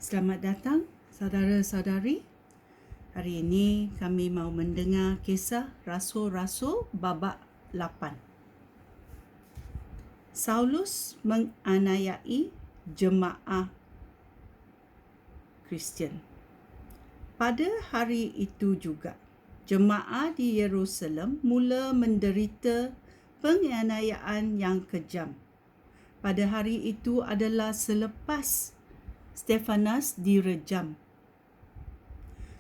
Selamat datang saudara-saudari. Hari ini kami mau mendengar kisah Rasul-Rasul babak 8. Saulus menganiayai jemaah Kristian. Pada hari itu juga, jemaah di Yerusalem mula menderita penganiayaan yang kejam. Pada hari itu adalah selepas Stefanus direjam.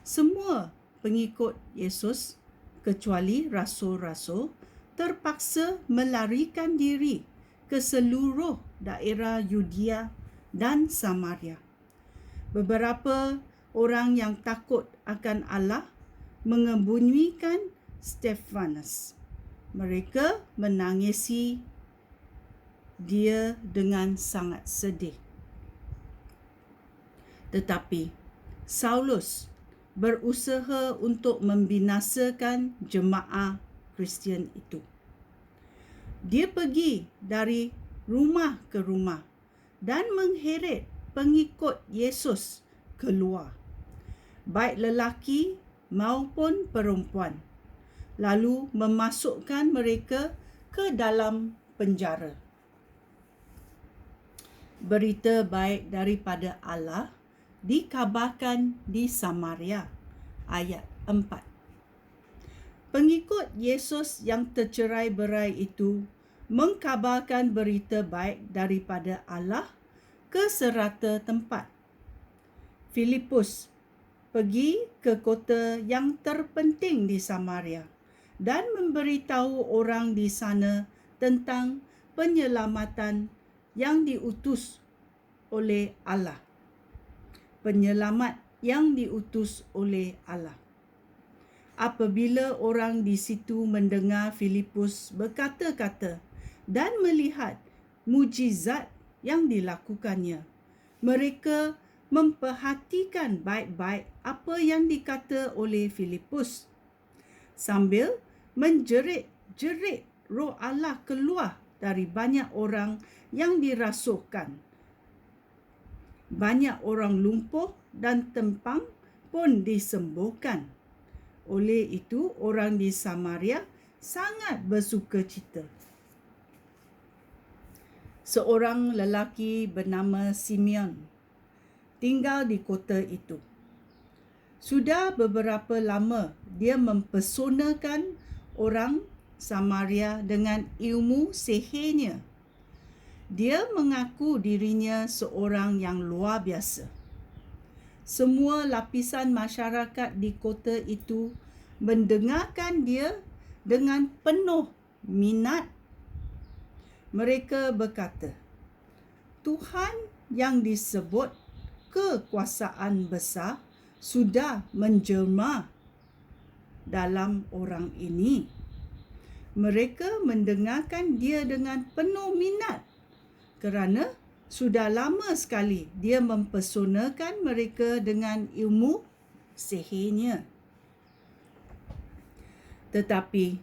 Semua pengikut Yesus kecuali rasul-rasul terpaksa melarikan diri ke seluruh daerah Yudea dan Samaria. Beberapa orang yang takut akan Allah menyembunyikan Stefanus. Mereka menangisi dia dengan sangat sedih. Tetapi Saulus berusaha untuk membinasakan jemaah Kristian itu. Dia pergi dari rumah ke rumah dan mengheret pengikut Yesus keluar, baik lelaki maupun perempuan, lalu memasukkan mereka ke dalam penjara. Berita baik daripada Allah dikabarkan di Samaria. Ayat 4. Pengikut Yesus yang tercerai-berai itu mengkabarkan berita baik daripada Allah ke serata tempat. Filipus pergi ke kota yang terpenting di Samaria dan memberitahu orang di sana tentang penyelamatan yang diutus oleh Allah. Penyelamat yang diutus oleh Allah. Apabila orang di situ mendengar Filipus berkata-kata dan melihat mujizat yang dilakukannya, mereka memperhatikan baik-baik apa yang dikata oleh Filipus, sambil menjerit-jerit Roh Allah keluar dari banyak orang yang dirasuhkan. Banyak orang lumpuh dan tempang pun disembuhkan. Oleh itu, orang di Samaria sangat bersukacita. Seorang lelaki bernama Simeon tinggal di kota itu. Sudah beberapa lama dia mempesonakan orang Samaria dengan ilmu sihirnya. Dia mengaku dirinya seorang yang luar biasa. Semua lapisan masyarakat di kota itu mendengarkan dia dengan penuh minat. Mereka berkata, Tuhan yang disebut kekuasaan besar sudah menjelma dalam orang ini. Mereka mendengarkan dia dengan penuh minat kerana sudah lama sekali dia mempesonakan mereka dengan ilmu sihirnya. Tetapi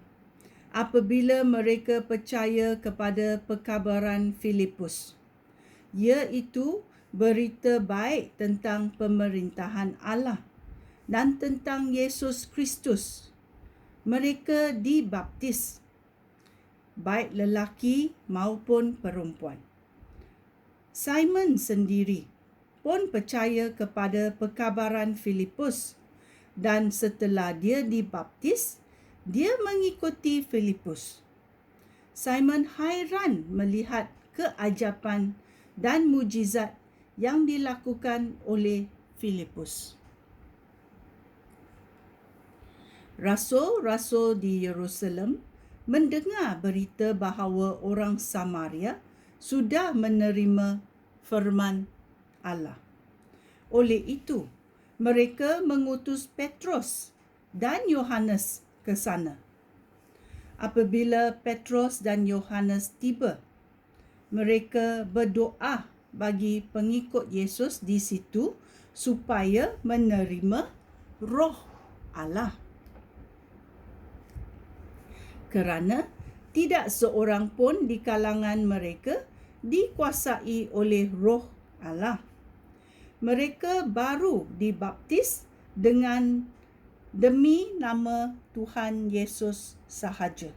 apabila mereka percaya kepada perkabaran Filipus, iaitu berita baik tentang pemerintahan Allah dan tentang Yesus Kristus, mereka dibaptis, baik lelaki maupun perempuan. Simon sendiri pun percaya kepada perkabaran Filipus, dan setelah dia dibaptis, dia mengikuti Filipus. Simon hairan melihat keajaban dan mujizat yang dilakukan oleh Filipus. Rasul-rasul di Yerusalem mendengar berita bahawa orang Samaria sudah menerima firman Allah. Oleh itu, mereka mengutus Petrus dan Yohanes ke sana. Apabila Petrus dan Yohanes tiba, mereka berdoa bagi pengikut Yesus di situ supaya menerima Roh Allah. Kerana tidak seorang pun di kalangan mereka dikuasai oleh Roh Allah. mereka baru dibaptis demi nama Tuhan Yesus sahaja.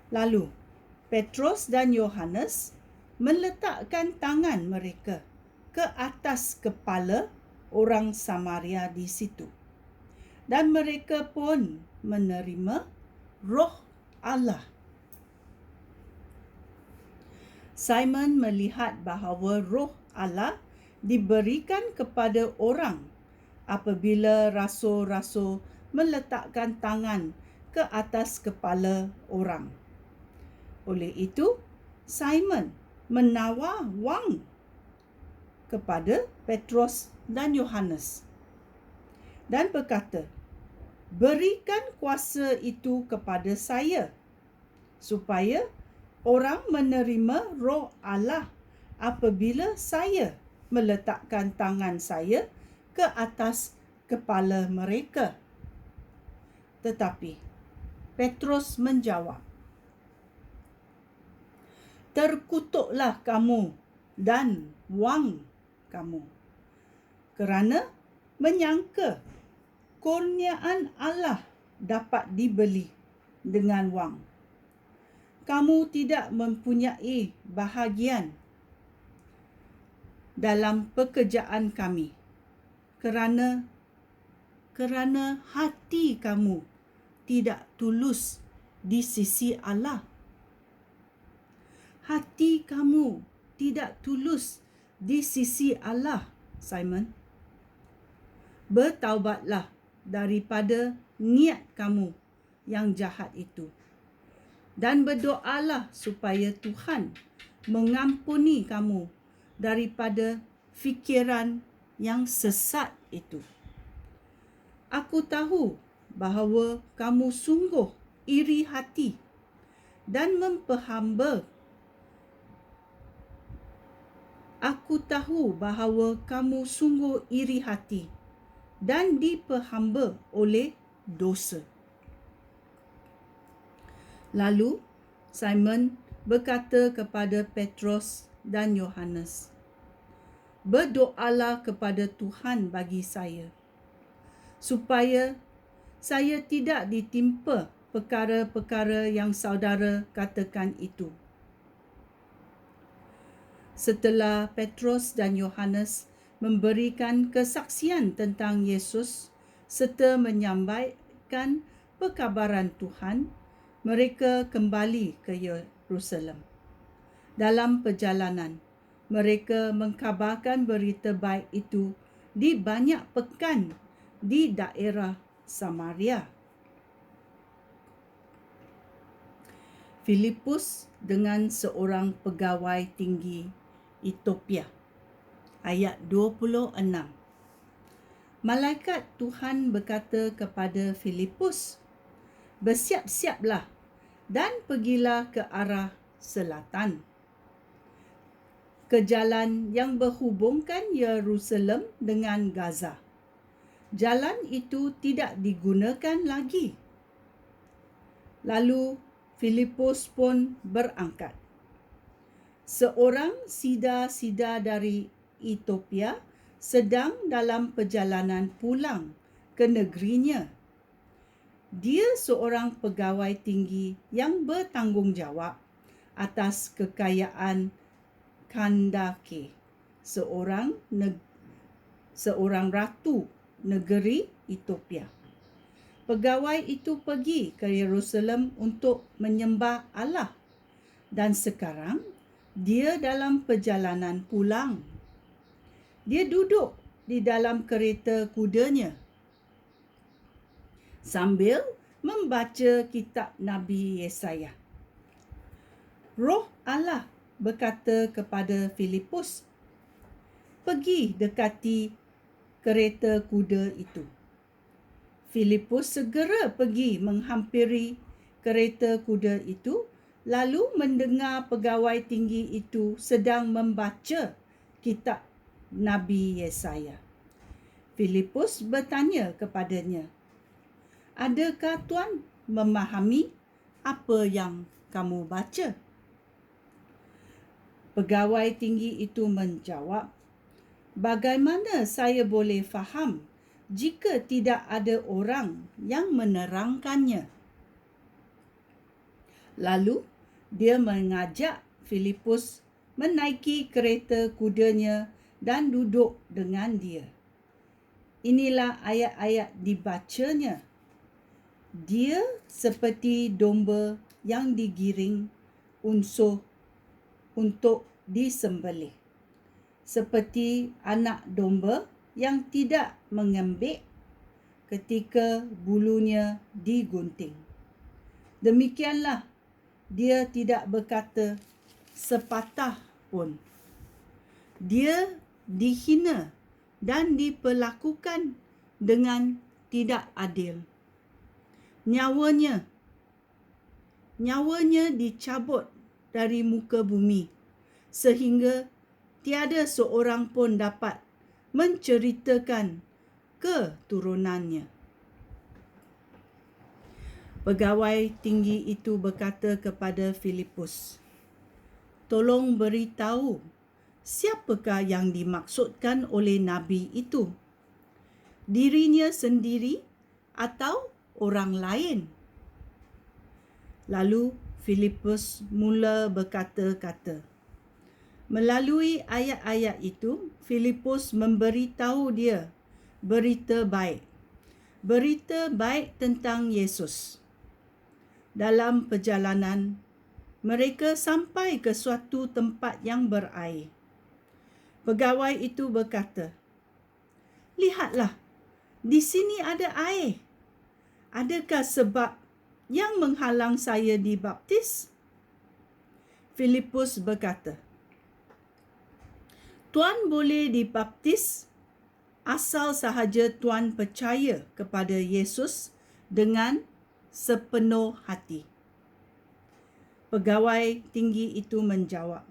Lalu, Petrus dan Yohanes meletakkan tangan mereka ke atas kepala orang Samaria di situ. Dan mereka pun menerima Roh Allah. Simon melihat bahawa Roh Allah diberikan kepada orang apabila rasul-rasul meletakkan tangan ke atas kepala orang. Oleh itu, Simon menawar wang kepada Petrus dan Yohanes dan berkata, "Berikan kuasa itu kepada saya, supaya orang menerima Roh Allah apabila saya meletakkan tangan saya ke atas kepala mereka." Tetapi Petrus menjawab, "Terkutuklah kamu dan wang kamu, kerana menyangka kurniaan Allah dapat dibeli dengan wang. Kamu tidak mempunyai bahagian dalam pekerjaan kami, kerana hati kamu tidak tulus di sisi Allah." Hati kamu tidak tulus di sisi Allah, Simon. Bertaubatlah daripada niat kamu yang jahat itu, dan berdoalah supaya Tuhan mengampuni kamu daripada fikiran yang sesat itu. Aku tahu bahawa kamu sungguh iri hati dan memperhamba. Aku tahu bahawa kamu sungguh iri hati dan diperhamba oleh dosa. Lalu Simon berkata kepada Petrus dan Yohanes, "Berdoalah kepada Tuhan bagi saya, supaya saya tidak ditimpa perkara-perkara yang saudara katakan itu." Setelah Petrus dan Yohanes memberikan kesaksian tentang Yesus serta menyampaikan perkabaran Tuhan, mereka kembali ke Yerusalem. Dalam perjalanan, mereka mengkabarkan berita baik itu di banyak pekan di daerah Samaria. Filipus dengan seorang pegawai tinggi Ethiopia. Ayat 26. Malaikat Tuhan berkata kepada Filipus, "Bersiap-siaplah dan pergilah ke arah selatan, ke jalan yang berhubungkan Yerusalem dengan Gaza. Jalan itu tidak digunakan lagi." Lalu Filipus pun berangkat. Seorang sida-sida dari Ethiopia sedang dalam perjalanan pulang ke negerinya. Dia seorang pegawai tinggi yang bertanggungjawab atas kekayaan Kandake, seorang ratu negeri Ethiopia. Pegawai itu pergi ke Yerusalem untuk menyembah Allah, dan sekarang dia dalam perjalanan pulang. Dia duduk di dalam kereta kudanya sambil membaca kitab Nabi Yesaya. Roh Allah berkata kepada Filipus, "Pergi dekati kereta kuda itu." Filipus segera pergi menghampiri kereta kuda itu, lalu mendengar pegawai tinggi itu sedang membaca kitab Nabi Yesaya. Filipus bertanya kepadanya, "Adakah tuan memahami apa yang kamu baca?" Pegawai tinggi itu menjawab, Bagaimana saya boleh faham jika tidak ada orang yang menerangkannya? Lalu, dia mengajak Filipus menaiki kereta kudanya dan duduk dengan dia. Inilah ayat-ayat dibacanya. Dia seperti domba yang digiring untuk disembelih, seperti anak domba yang tidak mengembik ketika bulunya digunting. Demikianlah dia tidak berkata sepatah pun. Dia dihina dan diperlakukan dengan tidak adil. Nyawanya dicabut dari muka bumi sehingga tiada seorang pun dapat menceritakan keturunannya. Pegawai tinggi itu berkata kepada Filipus, "Tolong beritahu, siapakah yang dimaksudkan oleh Nabi itu? Dirinya sendiri atau orang lain?" Lalu Filipus mula berkata-kata. Melalui ayat-ayat itu, Filipus memberitahu dia berita baik tentang Yesus. Dalam perjalanan, mereka sampai ke suatu tempat yang berair. Pegawai itu berkata, "Lihatlah, di sini ada air. Adakah sebab yang menghalang saya dibaptis?" Filipus berkata, "Tuan boleh dibaptis asal sahaja tuan percaya kepada Yesus dengan sepenuh hati." Pegawai tinggi itu menjawab,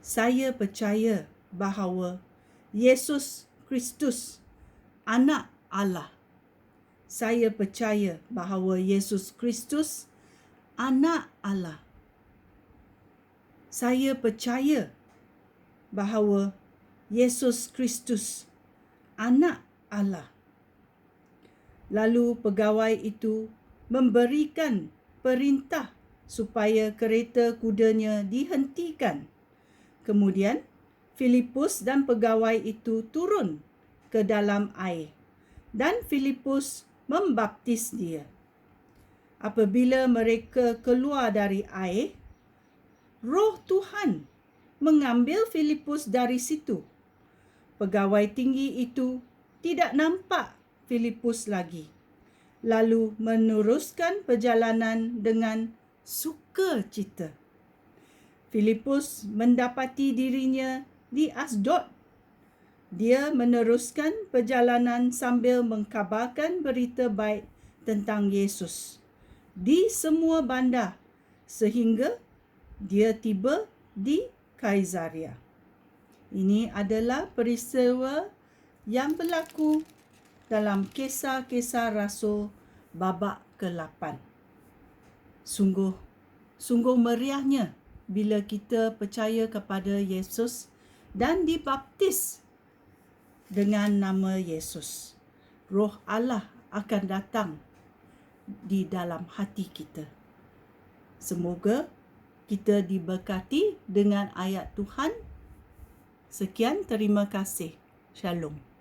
"Saya percaya bahawa Yesus Kristus Anak Allah. Saya percaya bahawa Yesus Kristus Anak Allah. Saya percaya bahawa Yesus Kristus Anak Allah." Lalu pegawai itu memberikan perintah supaya kereta kudanya dihentikan. Kemudian Filipus dan pegawai itu turun ke dalam air dan Filipus membaptis dia. Apabila mereka keluar dari air, Roh Tuhan mengambil Filipus dari situ. Pegawai tinggi itu tidak nampak Filipus lagi, lalu meneruskan perjalanan dengan sukacita. Filipus mendapati dirinya di Asdod. Dia meneruskan perjalanan sambil mengkabarkan berita baik tentang Yesus di semua bandar sehingga dia tiba di Kaisaria. Ini adalah peristiwa yang berlaku dalam Kisah-Kisah Rasul babak ke-8. Sungguh meriahnya bila kita percaya kepada Yesus dan dibaptis dengan nama Yesus. Roh Allah akan datang di dalam hati kita. Semoga kita diberkati dengan ayat Tuhan. Sekian, terima kasih. Shalom.